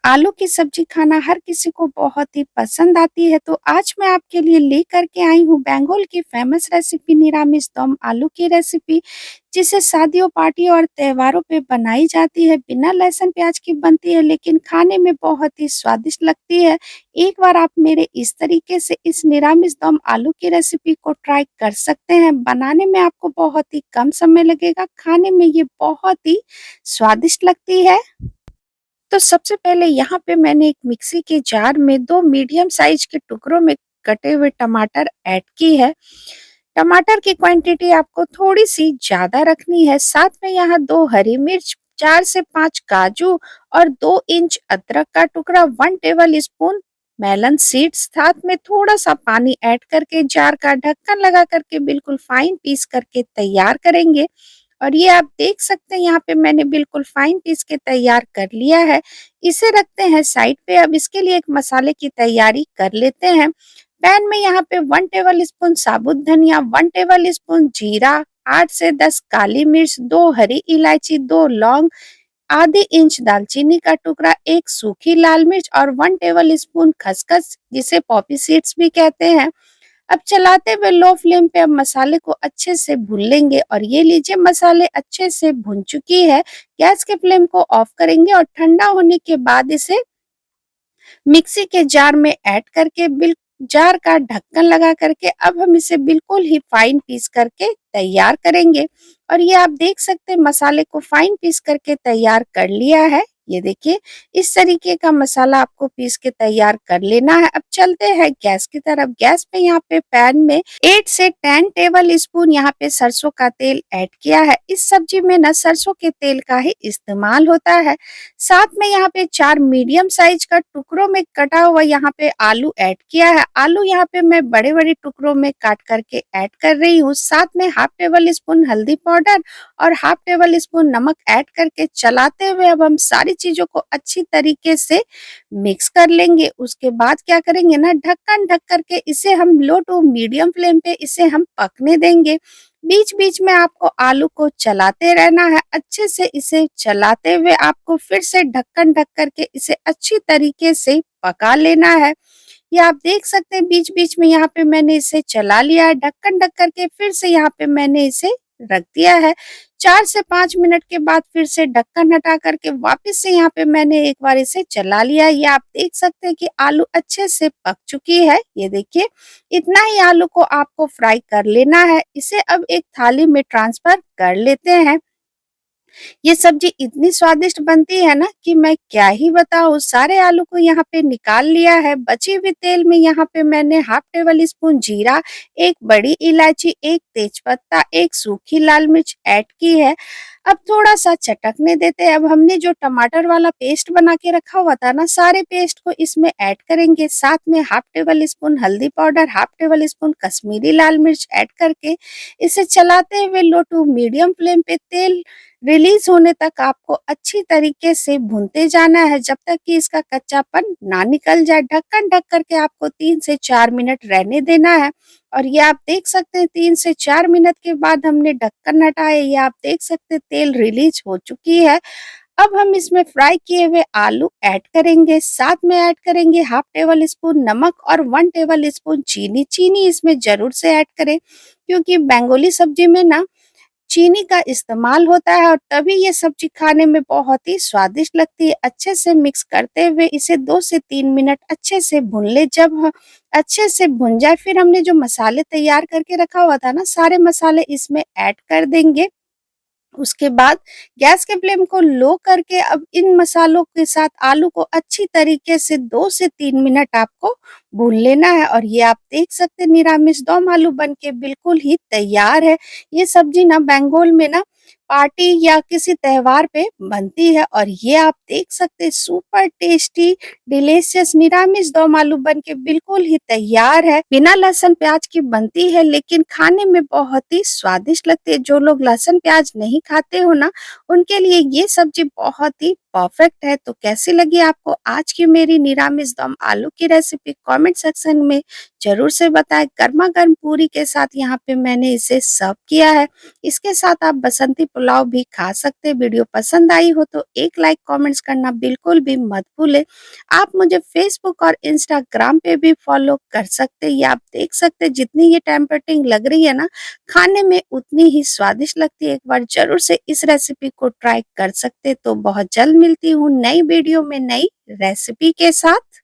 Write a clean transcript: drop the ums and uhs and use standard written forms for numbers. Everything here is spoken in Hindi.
आलू की सब्जी खाना हर किसी को बहुत ही पसंद आती है, तो आज मैं आपके लिए लेकर के आई हूँ बंगाल की फेमस रेसिपी निरामिस दम आलू की रेसिपी, जिसे शादियों, पार्टी और त्योहारों पे बनाई जाती है। बिना लहसुन प्याज की बनती है, लेकिन खाने में बहुत ही स्वादिष्ट लगती है। एक बार आप मेरे इस तरीके से इस निरामिस दम आलू की रेसिपी को ट्राई कर सकते हैं। बनाने में आपको बहुत ही कम समय लगेगा, खाने में ये बहुत ही स्वादिष्ट लगती है। तो सबसे पहले यहाँ पे मैंने एक मिक्सी के जार में 2 मीडियम साइज के टुकड़ों में कटे हुए टमाटर ऐड की है। टमाटर की क्वांटिटी आपको थोड़ी-सी ज़्यादा रखनी है। साथ में यहाँ 2 हरी मिर्च, 4 से 5 काजू और 2 इंच अदरक का टुकड़ा, 1 टेबल स्पून मेलन सीड्स, साथ में थोड़ा-सा पानी ऐड करके जार का ढक्कन लगा करके बिल्कुल फाइन पीस करके तैयार करेंगे। और ये आप देख सकते हैं यहाँ पे मैंने बिल्कुल फाइन पीस के तैयार कर लिया है। इसे रखते हैं साइड पे। अब इसके लिए एक मसाले की तैयारी कर लेते हैं। पैन में यहाँ पे 1 टेबल स्पून साबुत धनिया, 1 टेबल स्पून जीरा, 8 से 10 काली मिर्च, 2 हरी इलायची, 2 लौंग, आधी इंच दालचीनी का टुकड़ा, 1 सूखी लाल मिर्च और 1 टेबल स्पून खसखस, जिसे पॉपी सीड्स भी कहते हैं। अब चलाते हुए लो फ्लेम पे अब मसाले को अच्छे से भून लेंगे। और ये लीजिए, मसाले अच्छे से भुन चुकी है। गैस के फ्लेम को ऑफ करेंगे और ठंडा होने के बाद इसे मिक्सी के जार में ऐड करके जार का ढक्कन लगा करके अब हम इसे बिल्कुल ही फाइन पीस करके तैयार करेंगे। और ये आप देख सकते हैं मसाले को फाइन पीस करके तैयार कर लिया है। ये देखिए, इस तरीके का मसाला आपको पीस के तैयार कर लेना है। अब चलते हैं गैस की तरफ। गैस पे यहाँ पे पैन में 8 से 10 टेबल स्पून यहाँ पे सरसों का तेल ऐड किया है। इस सब्जी में ना सरसों के तेल का ही इस्तेमाल होता है। साथ में यहाँ पे 4 मीडियम साइज का टुकड़ों में कटा हुआ यहाँ पे आलू ऐड किया है। आलू यहाँ पे मैं बड़े-बड़े टुकड़ों में काट करके ऐड कर रही हूँ। साथ में हाफ टेबल स्पून हल्दी पाउडर और हाफ टेबल स्पून नमक ऐड करके चलाते हुए अब हम सारी चीज़ों को अच्छी तरीके से मिक्स कर लेंगे। उसके बाद क्या करेंगे ना, ढक्कन ढक करके इसे हम लो टू मीडियम फ्लेम पे इसे हम पकने देंगे। बीच-बीच में आपको आलू को चलाते रहना है। अच्छे से इसे चलाते हुए आपको फिर से ढक्कन ढक करके इसे अच्छी तरीके से पका लेना है। ये आप देख सकते हैं बीच-बीच में यहाँ पे मैंने इसे चला लिया है। ढक्कन ढक करके फिर से यहाँ पे मैंने इसे रख दिया है। 4 से 5 मिनट के बाद फिर से ढक्कन हटा करके वापस से यहाँ पे मैंने एक बार इसे चला लिया है। ये आप देख सकते हैं कि आलू अच्छे से पक चुकी है। ये देखिए, इतना ही आलू को आपको फ्राई कर लेना है। इसे अब एक थाली में ट्रांसफर कर लेते हैं। ये सब्जी इतनी स्वादिष्ट बनती है ना कि मैं क्या ही बताऊँ। सारे आलू को यहाँ पे निकाल लिया है। बचे हुए तेल में यहाँ पे मैंने हाफ टेबल स्पून जीरा, 1 बड़ी इलायची, 1 तेजपत्ता, 1 सूखी लाल मिर्च ऐड की है। अब थोड़ा-सा चटकने देते हैं। अब हमने जो टमाटर वाला पेस्ट बना के रखा हुआ था ना, सारे पेस्ट को इसमें ऐड करेंगे। साथ में हाफ टेबल स्पून हल्दी powder, half tablespoon Kashmiri लाल मिर्च ऐड करके इसे चलाते हुए लो टू मीडियम फ्लेम पे तेल रिलीज होने तक आपको अच्छी तरीके से भूनते जाना है, जब तक कि इसका कच्चापन ना निकल जाए। ढक्कन ढक करके आपको 3 से 4 मिनट रहने देना है। और ये आप देख सकते हैं 3 से 4 मिनट के बाद हमने ढक्कन हटाया। ये आप देख सकते हैं तेल रिलीज हो चुकी है। अब हम इसमें फ्राई किए हुए आलू ऐड करेंगे। साथ में ऐड करेंगे हाफ टेबल स्पून नमक और 1 टेबल स्पून चीनी। चीनी इसमें ज़रूर से ऐड करें, क्योंकि बंगाली सब्जी में ना चीनी का इस्तेमाल होता है और तभी ये सब्जी खाने में बहुत ही स्वादिष्ट लगती है। अच्छे से मिक्स करते हुए इसे 2 से 3 मिनट अच्छे से भून ले। जब अच्छे से भुन जाए, फिर हमने जो मसाले तैयार करके रखा हुआ था ना, सारे मसाले इसमें ऐड कर देंगे। उसके बाद गैस के फ्लेम को लो करके अब इन मसालों के साथ आलू को अच्छी तरीके से 2 से 3 मिनट आपको भून लेना है। और ये आप देख सकते हैं निरामिस दम आलू बनके बिल्कुल ही तैयार है। ये सब्जी ना बंगाल में ना पार्टी या किसी त्योहार पे बनती है। और ये आप देख सकते हैं सुपर टेस्टी डिलीशियस निरामिस दम आलू बनके बिल्कुल ही तैयार है। बिना लहसुन प्याज की बनती है, लेकिन खाने में बहुत ही स्वादिष्ट लगती है। जो लोग लहसुन प्याज नहीं खाते हो ना, उनके लिए ये सब्जी बहुत ही परफेक्ट है। तो कैसी लगी आपको आज की मेरी निरामिस दम आलू की रेसिपी कमेंट सेक्शन में ज़रूर से बताएं। गरमा-गर्म पूरी के साथ यहाँ पे मैंने इसे सर्व किया है। इसके साथ आप बसंती पुलाव भी खा सकते हैं। वीडियो पसंद आई हो तो एक लाइक कमेंट्स करना बिल्कुल भी मत भूलें। आप मुझे फेसबुक और इंस्टाग्राम पे भी फॉलो कर सकते हैं। ये आप देख सकते हैं जितनी ये टेम्पटिंग लग रही है ना, खाने में उतनी ही स्वादिष्ट लगती है। एक बार ज़रूर से इस रेसिपी को ट्राई कर सकते हैं। तो बहुत जल्द मिलती हूँ नई वीडियो में नई रेसिपी के साथ।